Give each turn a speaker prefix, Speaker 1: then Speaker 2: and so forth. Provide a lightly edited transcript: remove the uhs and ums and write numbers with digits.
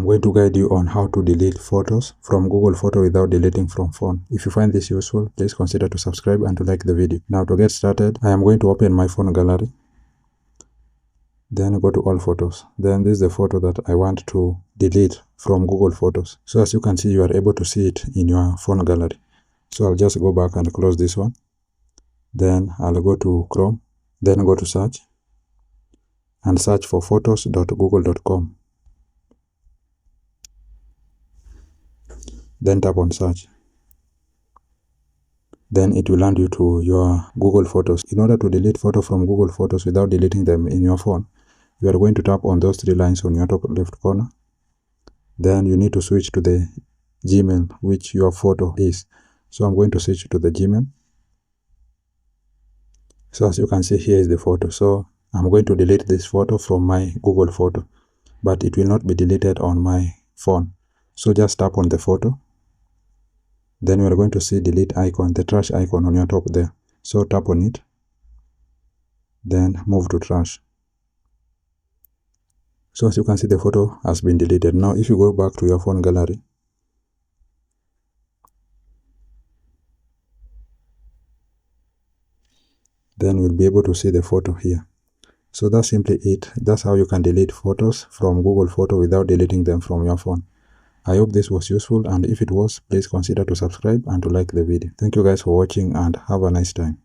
Speaker 1: I'm going to guide you on how to delete photos from Google Photo without deleting from phone. If you find this useful, please consider to subscribe and to like the video. Now to get started, I am going to open my phone gallery. Then go to all photos. Then this is the photo that I want to delete from Google Photos. So as you can see, you are able to see it in your phone gallery. So I'll just go back and close this one. Then I'll go to Chrome. Then go to search and search for photos.google.com. Then tap on search. Then it will land you to your Google Photos. In order to delete photo from Google Photos without deleting them in your phone, you are going to tap on those three lines on your top left corner. Then you need to switch to the Gmail which your photo is. So I'm going to switch to the Gmail. So as you can see, here is the photo. So I'm going to delete this photo from my Google Photo, but it will not be deleted on my phone. So just tap on the photo. Then you are going to see delete icon, the trash icon on your top there. So tap on it. Then move to trash. So as you can see, the photo has been deleted. Now if you go back to your phone gallery, then you'll be able to see the photo here. So that's simply it. That's how you can delete photos from Google Photo without deleting them from your phone. I hope this was useful, and if it was, please consider to subscribe and to like the video. Thank you guys for watching and have a nice time.